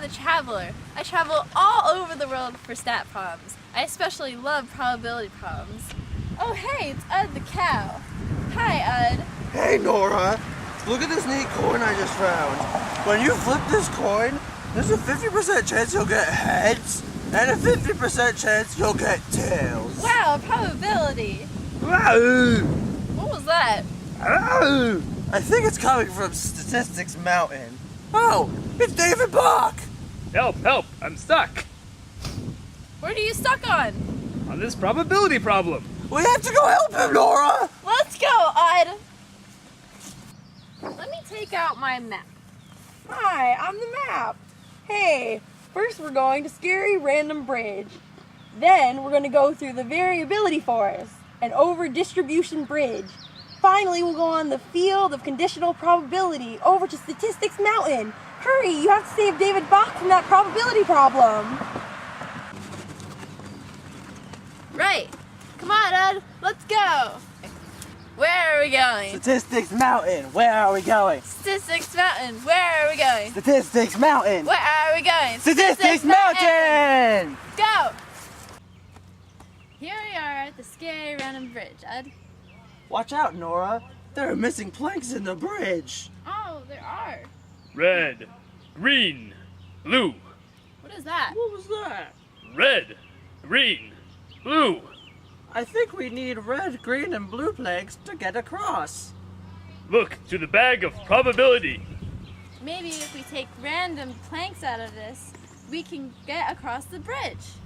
the Traveler. I travel all over the world for stat problems. I especially love probability problems. Oh hey, it's Ud the cow. Hi Ud. Hey Nora, look at this neat coin I just found. When you flip this coin, there's a 50% chance you'll get heads and a 50% chance you'll get tails. Wow, probability. Wow. What was that? I think it's coming from Statistics Mountain. Oh, it's David Bock! Help, help, I'm stuck What are you stuck on? on this probability problem. We have to go help him, Nora! Let's go, Ud. Let me take out my map. Hi, I'm the map. Hey, first we're going to Scary Random Bridge. Then we're going to go through the Variability Forest and over Distribution Bridge. Finally, we'll go on the Field of Conditional Probability over to Statistics Mountain. Hurry, you have to save David Bock from that probability problem. Right. Come on, Ud. Let's go. Where are we going? Statistics Mountain, where are we going? Statistics Mountain. Where are we going? Statistics Mountain! Where are we going? Statistics Mountain! Go! Here we are at the Scary Random Bridge, Ud. Watch out, Nora. There are missing planks in the bridge. Oh, there are. Red, green, blue. What is that? What was that? Red, green, blue. I think we need red, green, and blue planks to get across. Look to the bag of probability. Maybe if we take random planks out of this, we can get across the bridge.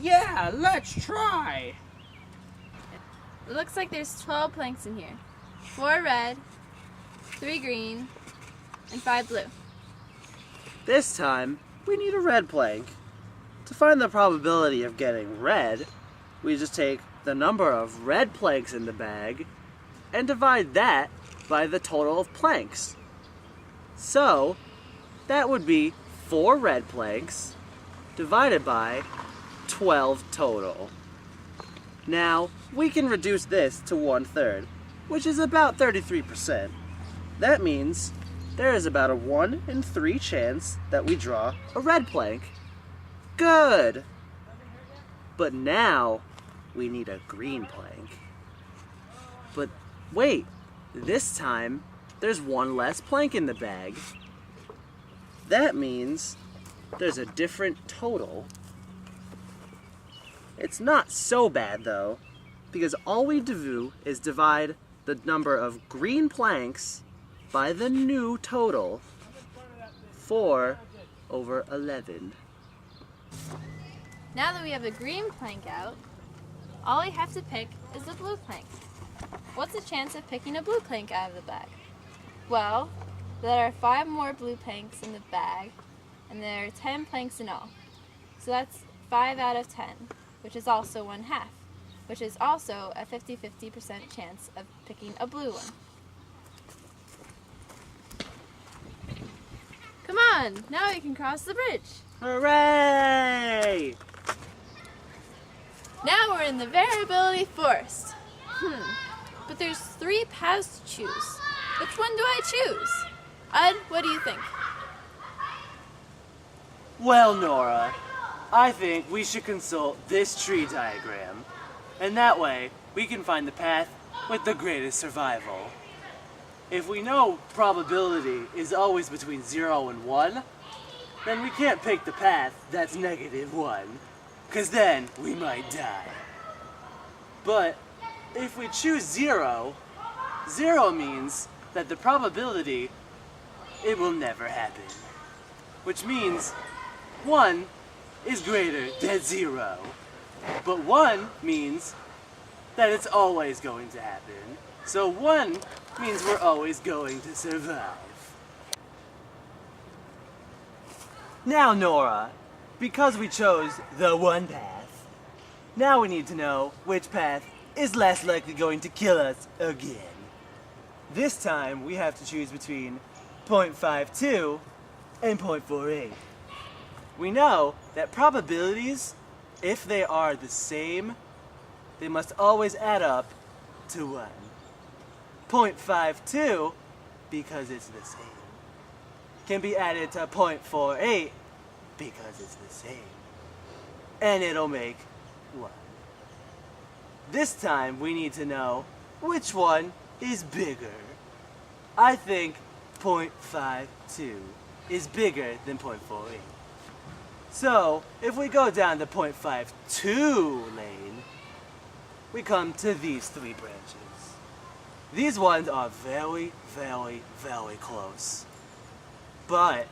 Yeah, let's try. It looks like there's 12 planks in here. 4 red, 3 green, and 5 blue. This time, we need a red plank. To find the probability of getting red, we just take the number of red planks in the bag and divide that by the total of planks. So, that would be 4 red planks divided by 12 total. Now, we can reduce this to 1/3, which is about 33%. That means there is about a 1 in 3 chance that we draw a red plank. Good! But now, we need a green plank. But wait, this time, there's 1 less plank in the bag. That means there's a different total. It's not so bad though, because all we do is divide the number of green planks by the new total, 4/11. Now that we have a green plank out, all we have to pick is the blue plank. What's the chance of picking a blue plank out of the bag? Well, there are 5 more blue planks in the bag, and there are 10 planks in all. So that's 5 out of 10, which is also 1/2, which is also a 50-50% chance of picking a blue one. Come on, now we can cross the bridge. Hooray! Now we're in the Variability Forest. But there's 3 paths to choose. Which one do I choose? Ud, what do you think? Well, Nora, I think we should consult this tree diagram, and that way we can find the path with the greatest survival. If we know probability is always between 0 and 1, then we can't pick the path that's -1, because then we might die. But if we choose 0, 0 means that the probability, it will never happen. Which means 1 is greater than 0. But 1 means that it's always going to happen. So 1 means we're always going to survive. Now, Nora, because we chose the 1 path, now we need to know which path is less likely going to kill us again. This time we have to choose between 0.52 and 0.48. We know that probabilities, if they are the same, they must always add up to 1. 0.52, because it's the same, can be added to 0.48 because it's the same. And it'll make 1. This time we need to know which one is bigger. I think 0.52 is bigger than 0.48. So, if we go down the 0.52 lane, we come to these 3 branches. These ones are very, very, very close. But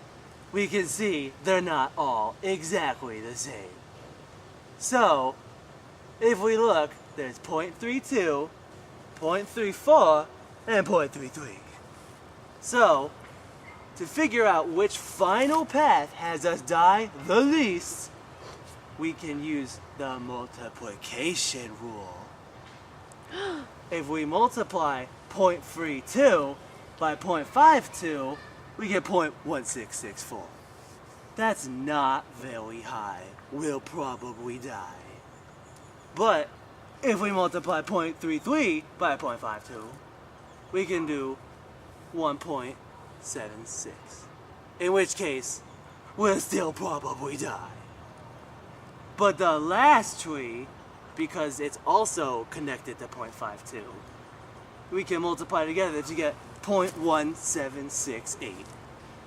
we can see they're not all exactly the same. So, if we look, there's 0.32, 0.34, and 0.33. So, to figure out which final path has us die the least, we can use the multiplication rule. If we multiply 0.32 by 0.52, we get 0.1664. That's not very high. We'll probably die. But if we multiply 0.33 by 0.52, we can do 1.76. In which case, we'll still probably die. But the last tree, because it's also connected to 0.52, we can multiply together to get 0.1768.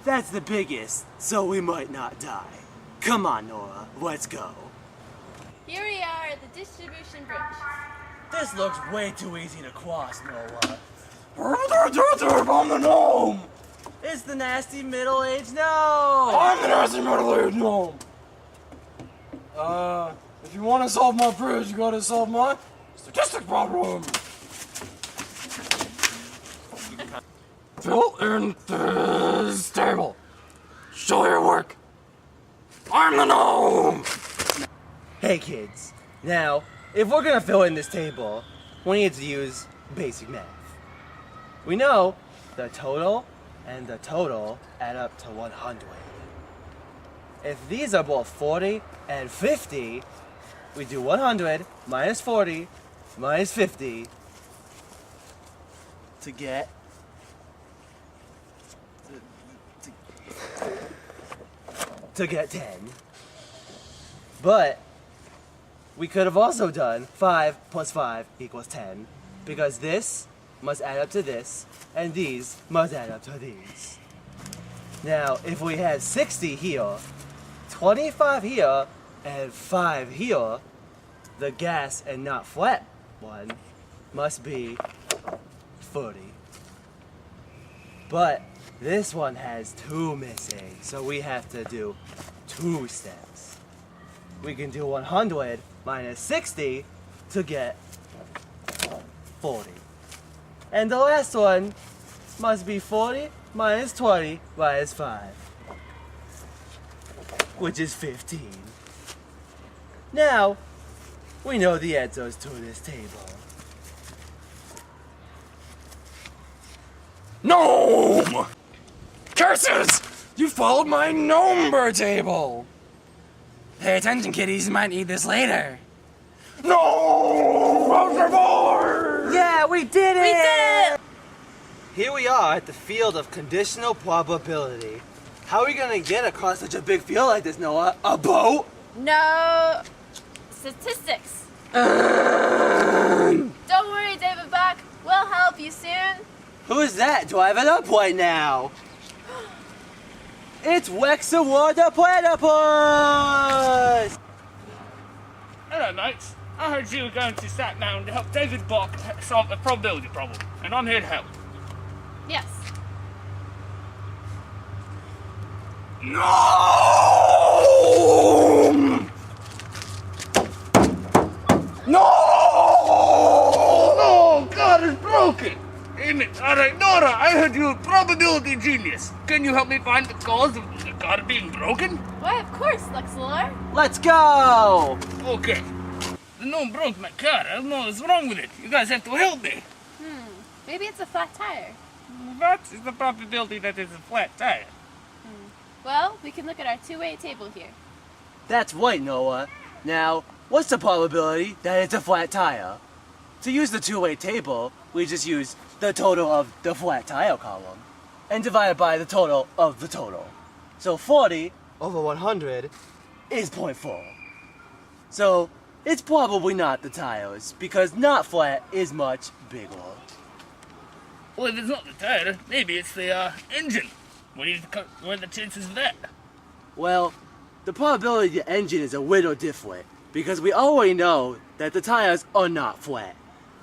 That's the biggest, so we might not die. Come on, Nora, let's go. Here we are at the distribution bridge. This looks way too easy to cross, Nora. I'm the gnome! It's the nasty middle-aged gnome! I'm the nasty middle-aged gnome! If you want to solve my bridge, you gotta solve my statistic problem! Fill in this table. Show your work. I'm the gnome! Hey kids, now, if we're gonna fill in this table, we need to use basic math. We know the total and the total add up to 100. If these are both 40 and 50, we do 100 minus 40 minus 50 to get to get 10. But we could have also done 5 plus 5 equals 10, because this must add up to this, and these must add up to these. Now, if we had 60 here, 25 here, and 5 here, the gas and not flat one must be 30. But this one has 2 missing, so we have to do 2 steps. We can do 100 minus 60 to get 40. And the last one must be 40 minus 20 minus 5, which is 15. Now, we know the answers to this table. Gnome! Curses! You followed my number table! Pay attention, kiddies, you might need this later. No! Yeah, we did it! We did it! Here we are at the field of conditional probability. How are we gonna get across such a big field like this, Noah? A boat? No statistics. Don't worry, David Bock. We'll help you soon. Who is that driving up right now? It's Lexalor the Platypus! Hello, mates. I heard you were going to sat down to help David Bock solve a probability problem, and I'm here to help. Yes. Gnome! No! Oh, God is broken! Damn it. Alright, Nora, I heard you're a probability genius. Can you help me find the cause of the car being broken? Why, of course, Lexalor. Let's go! Okay. The gnome broke my car. I don't know what's wrong with it. You guys have to help me. Maybe it's a flat tire. What is the probability that it's a flat tire? Well, we can look at our two-way table here. That's right, Noah. Now, what's the probability that it's a flat tire? To use the two-way table, we just use the total of the flat tire column and divide it by the total of the total. So 40 over 100 is 0.4. So it's probably not the tires, because not flat is much bigger. Well, if it's not the tire, maybe it's the engine. What are the chances of that? Well, the probability of the engine is a little different, because we already know that the tires are not flat.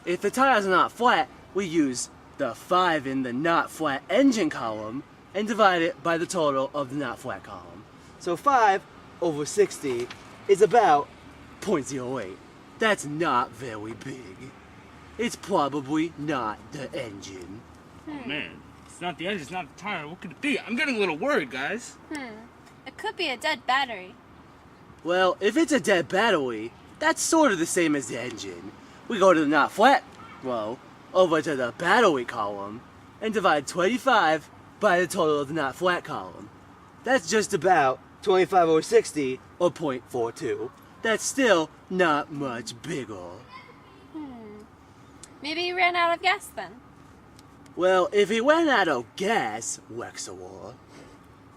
If the tires are not flat, we use the 5 in the not flat engine column and divide it by the total of the not flat column. So 5 over 60 is about 0.08. That's not very big. It's probably not the engine. Oh man, it's not the engine, it's not the tire. What could it be? I'm getting a little worried, guys. It could be a dead battery. Well, if it's a dead battery, that's sort of the same as the engine. We go to the not flat row, over to the battery column, and divide 25 by the total of the not flat column. That's just about 25 over 60, or 0.42. That's still not much bigger. Maybe you ran out of gas then. Well, if he went out of gas, Lexalor,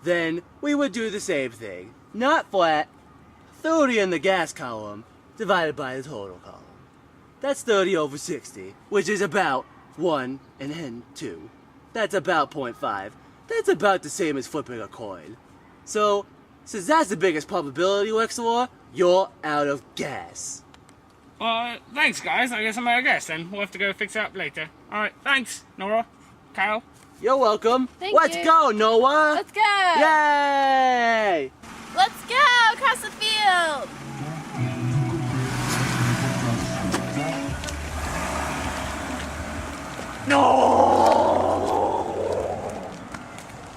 then we would do the same thing. Not flat, 30 in the gas column, divided by the total column. That's 30 over 60, which is about 1 and then 2. That's about 0.5. That's about the same as flipping a coin. So, since that's the biggest probability, Lexalor, you're out of gas. Thanks, guys. I guess I'm out of gas then. We'll have to go fix it up later. Alright, thanks, Nora. Kyle. You're welcome. Thank Let's you. go, Noah! Let's go! Yay! Let's go across the field!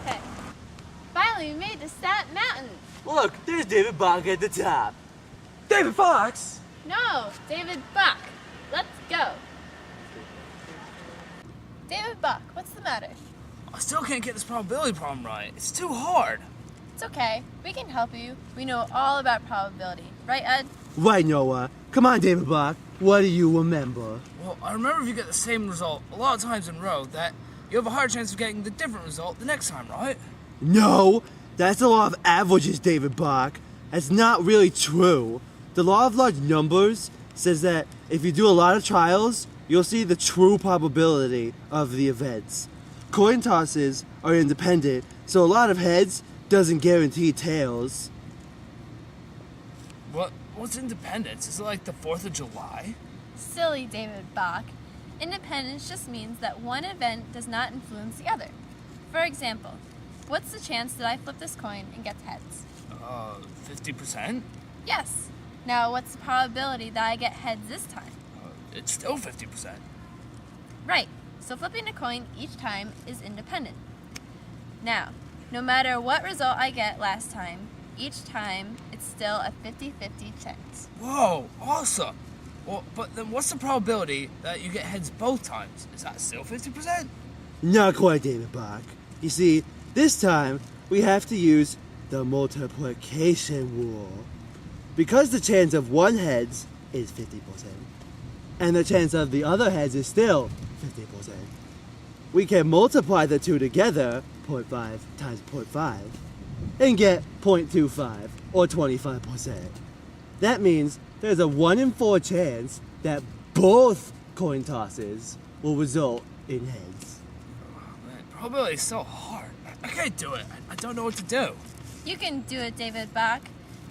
Okay. Finally, we made the Stat Mountain. Look, there's David Bock at the top. David Fox! No, David Bock. Let's go. David Bock, what's the matter? I still can't get this probability problem right. It's too hard. It's okay. We can help you. We know all about probability. Right, Ed? Right, Noah. Come on, David Bock. What do you remember? Well, I remember if you get the same result a lot of times in a row, that you have a higher chance of getting the different result the next time, right? No, that's the law of averages, David Bock. That's not really true. The law of large numbers says that if you do a lot of trials, you'll see the true probability of the events. Coin tosses are independent, so a lot of heads doesn't guarantee tails. What's independence? Is it like the 4th of July? Silly David Bock. Independence just means that one event does not influence the other. For example, what's the chance that I flip this coin and get heads? 50%? Yes. Now, what's the probability that I get heads this time? It's still 50%. Right. So flipping a coin each time is independent. Now, no matter what result I get last time, each time it's still a 50-50 chance. Whoa, awesome! Well, but then what's the probability that you get heads both times? Is that still 50%? Not quite, David Bock. You see, this time we have to use the multiplication rule. Because the chance of one heads is 50%, and the chance of the other heads is still 50%. We can multiply the two together, 0.5 times 0.5, and get 0.25, or 25%. That means there's a 1 in 4 chance that both coin tosses will result in heads. Oh, man, probability is so hard. I can't do it. I don't know what to do. You can do it, David Bock.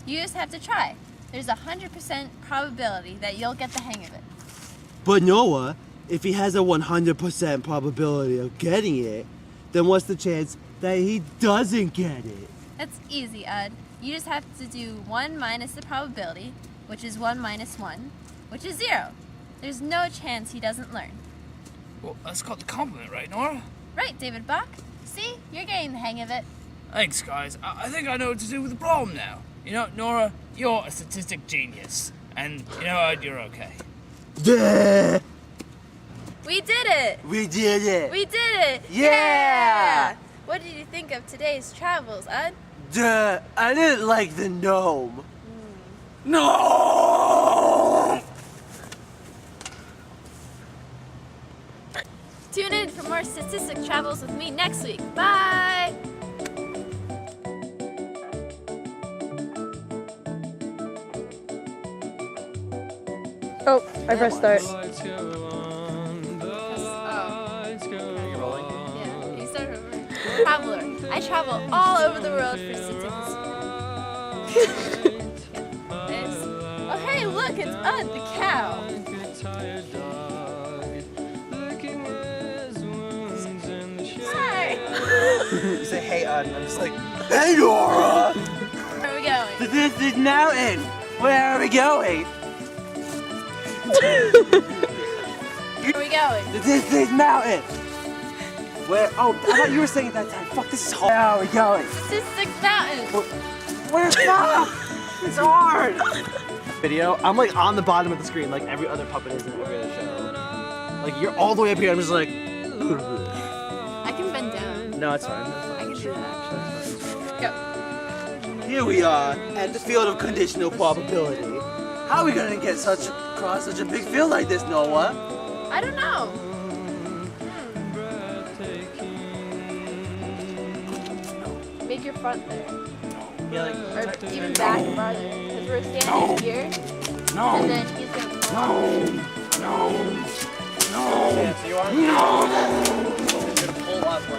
You just have to try. There's a 100% probability that you'll get the hang of it. But Noah, if he has a 100% probability of getting it, then what's the chance that he doesn't get it? That's easy, Ed. You just have to do 1 minus the probability, which is 1 minus 1, which is 0. There's no chance he doesn't learn. Well, that's called the compliment, right, Nora? Right, David Bock. See? You're getting the hang of it. Thanks, guys. I think I know what to do with the problem now. You know, Nora, you're a statistic genius. And, you know what, you're okay. Duh! We did it! We did it! We did it! Yeah! What did you think of today's travels, Ed? Duh! I didn't like the gnome. No! Tune in for more statistic travels with me next week. Bye! Oh, I pressed start. Oh. You're rolling? Yeah, you start over. Traveler. I travel all over the world for sittings. Oh, hey, look, it's Ud, the cow. Hi. You say, hey, I'm just like, hey, Nora! Where are we going? This is mountain. Where are we going? Where are we going? This is mountain. Where? Oh, I thought you were saying it that time. Fuck, this is hard. Where are we going? Cystic Mountain. Where's that? It's hard. Video. I'm like on the bottom of the screen, like every other puppet is in every other show. Like you're all the way up here. I'm just like. I can bend down. No, it's fine. I can do that. Go. Here we are at the field of conditional probability. How are we gonna get across such a big field like this, Noah? I don't know. Make your front there. Yeah, like. Or even back farther. Because we're standing here. No. And then he's going to No. No. No. Yeah, so you are. No. You're gonna pull up.